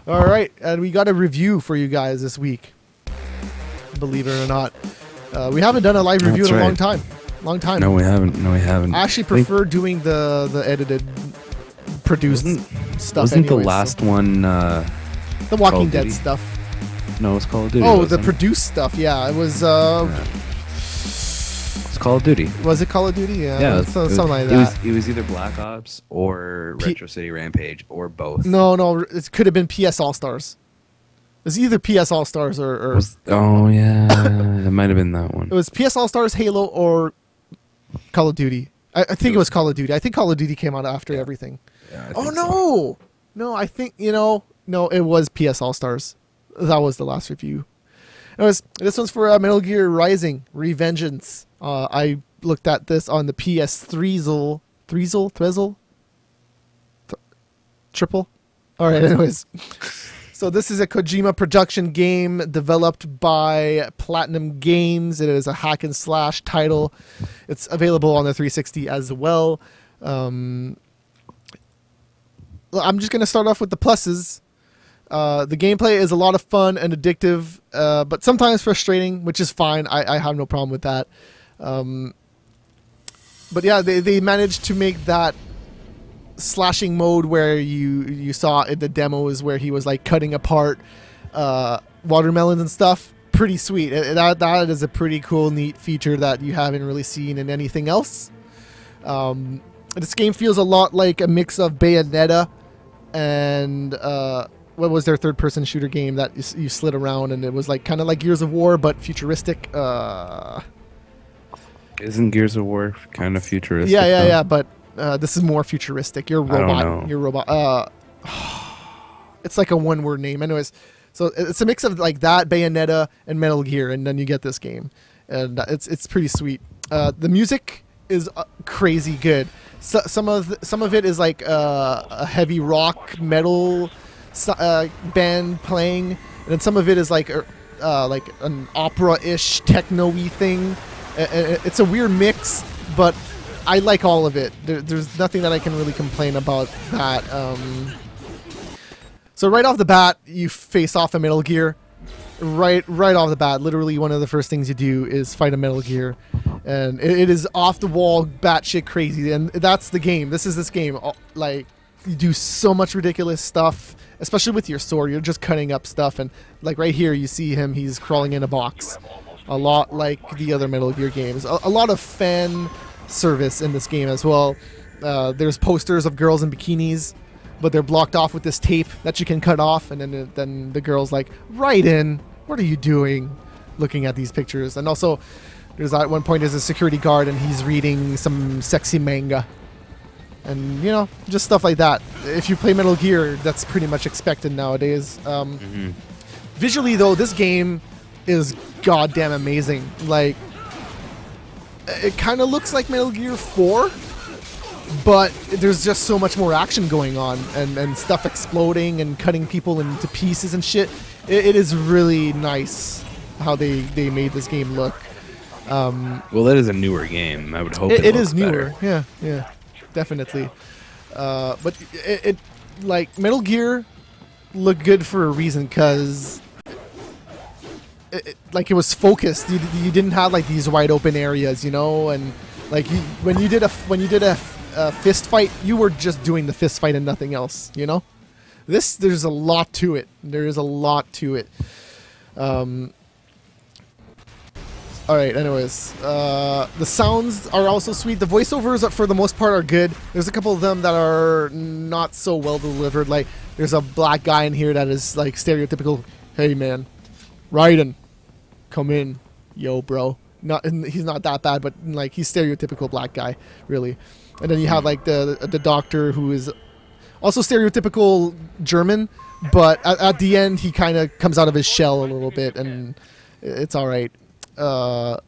All right, and we got a review for you guys this week. Believe it or not, we haven't done a live review in a long time. Long time. No, we haven't. No, we haven't. I actually prefer doing the edited, produced stuff. Wasn't anyways, the last one the Walking Dead Duty? stuff? No, it's Call of Duty. Oh, the produced stuff. Yeah, it was. It's Call of Duty. Was it Call of Duty? Yeah, something like that. that. It was either Black Ops or Retro City Rampage or both. No, it could have been PS All Stars. It was either PS All Stars or oh yeah, it might have been that one. It was PS All Stars, Halo, or Call of Duty. I think it was Call of Duty. I think Call of Duty came out after everything. Yeah, oh no, no! I think no, it was PS All Stars. That was the last review. Anyways, this one's for Metal Gear Rising: Revengeance. I looked at this on the PS3 triple. All right, anyways. So this is a Kojima production game developed by Platinum Games. It is a hack and slash title. It's available on the 360 as well. I'm just going to start off with the pluses. The gameplay is a lot of fun and addictive, but sometimes frustrating, which is fine. I have no problem with that. But yeah, they managed to make that slashing mode where you saw in the demos where he was like cutting apart watermelons and stuff. Pretty sweet. That is a pretty cool, neat feature that you haven't really seen in anything else. This game feels a lot like a mix of Bayonetta and what was their third-person shooter game that you slid around, and it was like kind of like Gears of War but futuristic. Isn't Gears of War kind of futuristic? Yeah, but this is more futuristic. You're a robot. You're a robot. It's like a one-word name. Anyways, so it's a mix of like that, Bayonetta, and Metal Gear, and then you get this game, and it's pretty sweet. The music is crazy good. So, some of it is like a heavy rock metal band playing, and then some of it is like an opera-ish techno-y thing. It's a weird mix, but I like all of it. There's nothing that I can really complain about that. So right off the bat, you face off a Metal Gear. Right off the bat, literally one of the first things you do is fight a Metal Gear, and it is off the wall, batshit crazy. And that's the game. This game. Like, you do so much ridiculous stuff, especially with your sword. You're just cutting up stuff, and like right here, you see him. He's crawling in a box, a lot like the other Metal Gear games. A lot of fan service in this game as well. There's posters of girls in bikinis, but they're blocked off with this tape that you can cut off, and then the girl's like, "Raiden, what are you doing?" looking at these pictures. And also, there's at one point there's a security guard, and he's reading some sexy manga, and you know, just stuff like that. If you play Metal Gear, that's pretty much expected nowadays. Visually, though, this game is goddamn amazing. Like, it kind of looks like Metal Gear 4, but there's just so much more action going on, and stuff exploding and cutting people into pieces and shit. It is really nice how they made this game look. Well, that is a newer game. I would hope it is newer. Better. Yeah, definitely. But it like Metal Gear looked good for a reason, because like it was focused. You didn't have like these wide open areas, you know, and like when you did a fist fight, you were just doing the fist fight and nothing else, you know. There's a lot to it. There is a lot to it. All right. Anyways, the sounds are also sweet. The voiceovers, for the most part, are good. There's a couple of them that are not so well delivered. Like, there's a black guy in here that is like stereotypical. Hey man, Raiden, come in, yo bro. He's not that bad, but like he's stereotypical black guy, really. And then you have like the doctor, who is also stereotypical German, but at the end he kind of comes out of his shell a little bit, and it's all right. But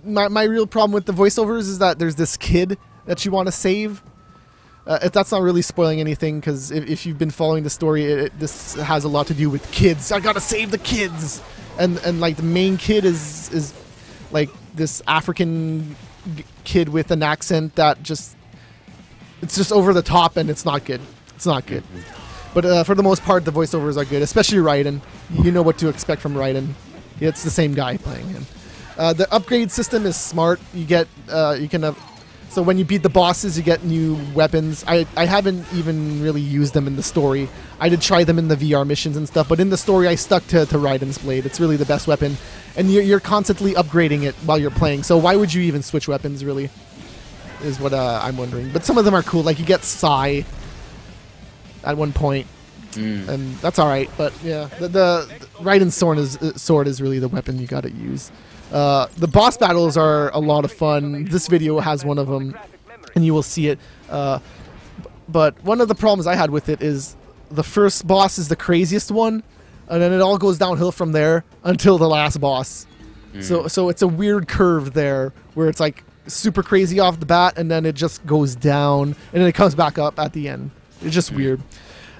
my real problem with the voiceovers is that there's this kid that you want to save. That's not really spoiling anything, because if you've been following the story, this has a lot to do with kids. I gotta save the kids, and like the main kid is like this African kid with an accent that it's just over the top, and it's not good. It's not good. But for the most part, the voiceovers are good, especially Raiden. You know what to expect from Raiden. It's the same guy playing him. The upgrade system is smart. You get so when you beat the bosses, you get new weapons. I haven't even really used them in the story. I did try them in the VR missions and stuff, but in the story, I stuck to Raiden's blade. It's really the best weapon, and you're constantly upgrading it while you're playing. So why would you even switch weapons, really? Is what I'm wondering. But some of them are cool. Like you get Sai at one point, and that's all right. But yeah, the Raiden's sword is really the weapon you got to use. The boss battles are a lot of fun. This video has one of them, and you will see it. But one of the problems I had with it is the first boss is the craziest one, and then it all goes downhill from there until the last boss. So it's a weird curve there where it's like super crazy off the bat, and then it just goes down, and then it comes back up at the end. It's just weird.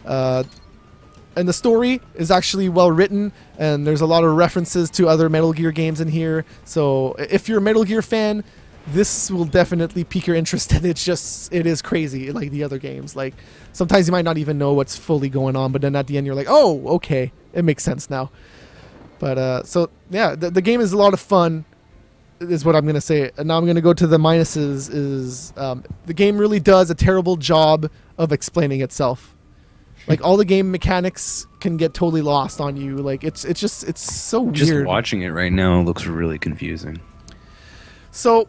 And the story is actually well written, and there's a lot of references to other Metal Gear games in here. So if you're a Metal Gear fan, this will definitely pique your interest. And it is crazy like the other games. Like sometimes you might not even know what's fully going on, but then at the end you're like, oh, okay, it makes sense now. But so yeah, the game is a lot of fun, is what I'm gonna say. And now I'm gonna go to the minuses. The game really does a terrible job of explaining itself. Like all the game mechanics can get totally lost on you. Like it's so weird. Just watching it right now looks really confusing. So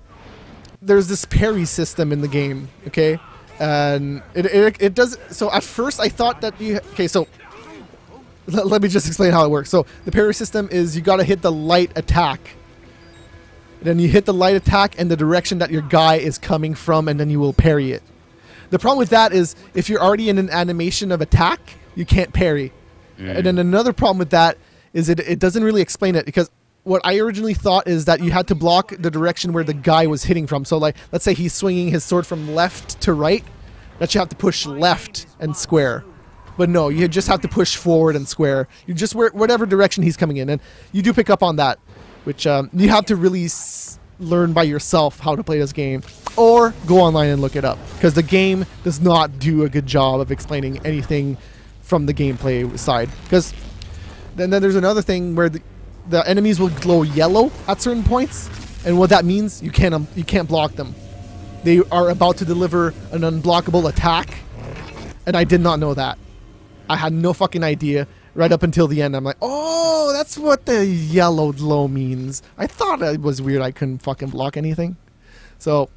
there's this parry system in the game, okay? And it does. So at first I thought that so let me just explain how it works. So the parry system is you got to hit the light attack. Then you hit the light attack in the direction that your guy is coming from, and then you will parry it. The problem with that is if you're already in an animation of attack, you can't parry. And then another problem with that is it doesn't really explain it, because what I originally thought is that you had to block the direction where the guy was hitting from. So like, let's say he's swinging his sword from left to right, that you have to push left and square. But no, you just have to push forward and square. You just whatever direction he's coming in. And you do pick up on that, which you have to really learn by yourself how to play this game, or go online and look it up, because the game does not do a good job of explaining anything from the gameplay side. Because then there's another thing where the enemies will glow yellow at certain points, and what that means, you can't block them. They are about to deliver an unblockable attack, and I did not know that. I had no fucking idea. Right up until the end, I'm like, oh, that's what the yellow glow means. I thought it was weird I couldn't fucking block anything. So,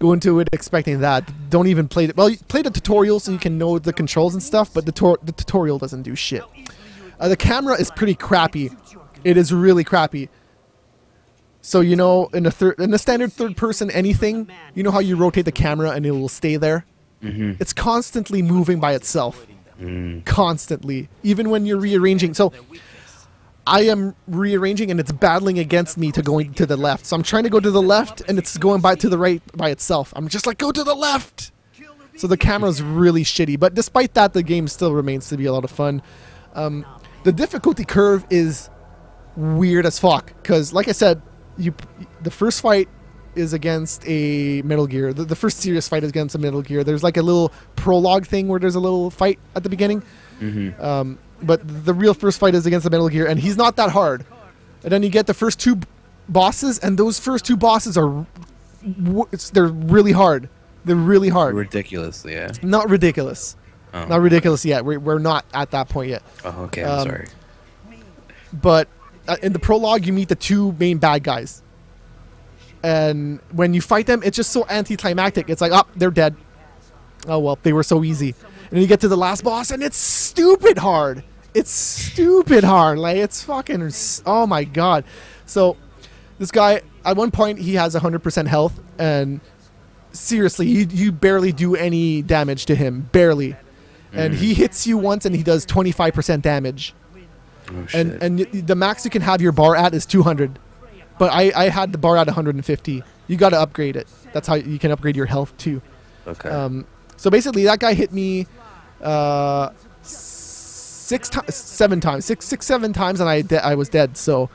go into it expecting that. Don't even play it. Well, you play the tutorial so you can know the controls and stuff, but the tutorial doesn't do shit. The camera is pretty crappy. It is really crappy. So, you know, in the standard third-person anything, you know how you rotate the camera and it will stay there? It's constantly moving by itself. Constantly, even when you're rearranging. So I am rearranging and it's battling against me to going to the left. So I'm trying to go to the left and it's going to the right by itself. I'm just like, go to the left. So the camera's really shitty, but despite that, the game still remains to be a lot of fun. The difficulty curve is weird as fuck, because like I said, the first fight is against a Metal Gear. The first serious fight is against a Metal Gear. There's like a little prologue thing where there's a little fight at the beginning. But the real first fight is against the Metal Gear, and he's not that hard. And then you get the first two bosses, and those first two bosses are they're really hard. They're really hard. Ridiculously, yeah. Not ridiculous. Oh. Not ridiculous yet. We're not at that point yet. Oh, okay. I'm sorry. But in the prologue, you meet the two main bad guys. And when you fight them, it's just so anticlimactic. It's like, oh, they're dead. Oh, well, they were so easy. And then you get to the last boss, and it's stupid hard. It's stupid hard. Like, it's fucking... Oh, my God. So, this guy, at one point, he has 100% health. And seriously, you barely do any damage to him. Barely. And he hits you once, and he does 25% damage. Oh, shit. And the max you can have your bar at is 200. But I had the bar at 150. You got to upgrade it. That's how you can upgrade your health too. Okay. So basically, that guy hit me 7 times, and I was dead. So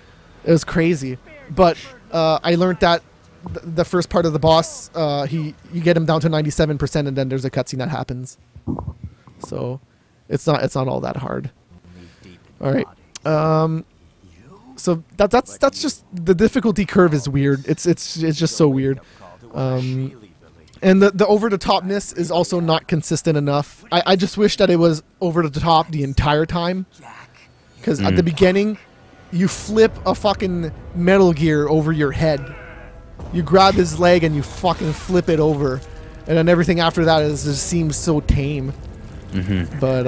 it was crazy. But I learned that the first part of the boss, you get him down to 97%, and then there's a cutscene that happens. So It's not all that hard. All right. So that's just the difficulty curve is weird. It's just so weird. And the over the topness is also not consistent enough. I just wish that it was over the top the entire time. Because at the beginning, you flip a fucking Metal Gear over your head. You grab his leg and you fucking flip it over. And then everything after that just seems so tame. But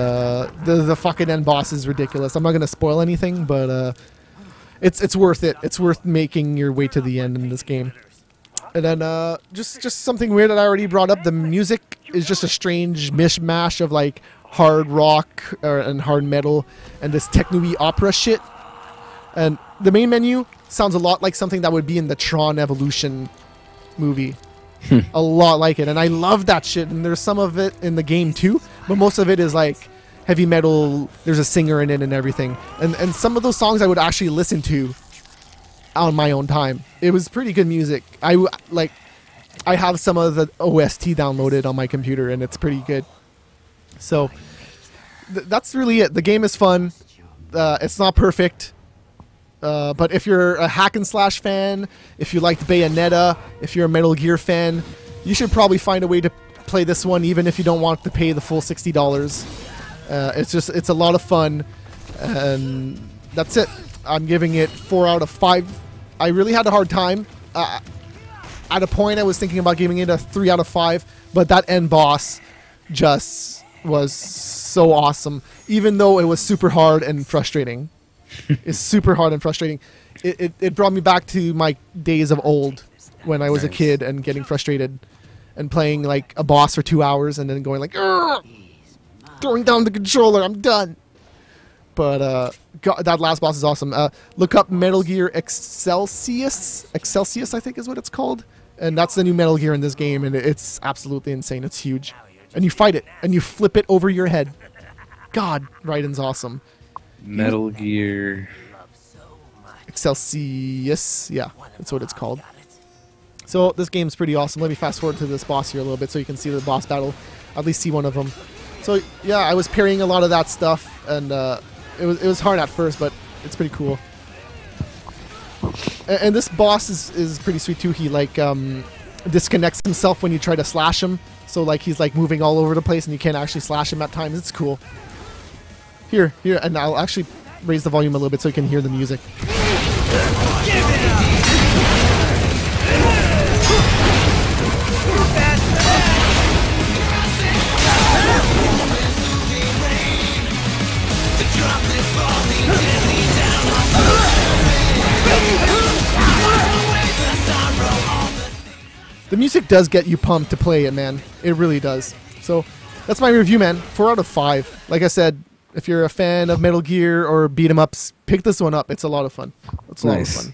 the fucking end boss is ridiculous. I'm not going to spoil anything, but it's worth it. It's worth making your way to the end in this game. And then just something weird that I already brought up. The music is just a strange mishmash of like hard rock and hard metal and this techno-y opera shit. And the main menu sounds a lot like something that would be in the Tron Evolution movie. A lot like it. And I love that shit. And there's some of it in the game too. But most of it is like heavy metal. There's a singer in it and everything. And some of those songs I would actually listen to on my own time. It was pretty good music. I have some of the OST downloaded on my computer and it's pretty good. So that's really it. The game is fun. It's not perfect. But if you're a hack and slash fan, if you liked Bayonetta, if you're a Metal Gear fan, you should probably find a way to play this one even if you don't want to pay the full $60. It's a lot of fun. And that's it. I'm giving it 4 out of 5. I really had a hard time. At a point, I was thinking about giving it a 3 out of 5, but that end boss just was so awesome, even though it was super hard and frustrating. It's super hard and frustrating. It brought me back to my days of old when I was a kid and getting frustrated and playing like a boss for 2 hours and then going like, throwing down the controller, I'm done. But God, that last boss is awesome. Look up Metal Gear Excelsius, I think is what it's called. And that's the new Metal Gear in this game, and it's absolutely insane. It's huge. And you fight it, and you flip it over your head. God, Raiden's awesome. Metal Gear Excelsius, yeah, that's what it's called. So this game's pretty awesome. Let me fast forward to this boss here a little bit so you can see the boss battle. At least see one of them. So yeah, I was parrying a lot of that stuff, and it was hard at first, but it's pretty cool. And this boss is pretty sweet too. He like disconnects himself when you try to slash him. So like he's like moving all over the place and you can't actually slash him at times. It's cool. Here, and I'll actually raise the volume a little bit so you can hear the music. The music does get you pumped to play it, man. It really does. So that's my review, man. 4 out of 5. Like I said, if you're a fan of Metal Gear or beat 'em ups, pick this one up. It's a lot of fun. It's a lot of fun.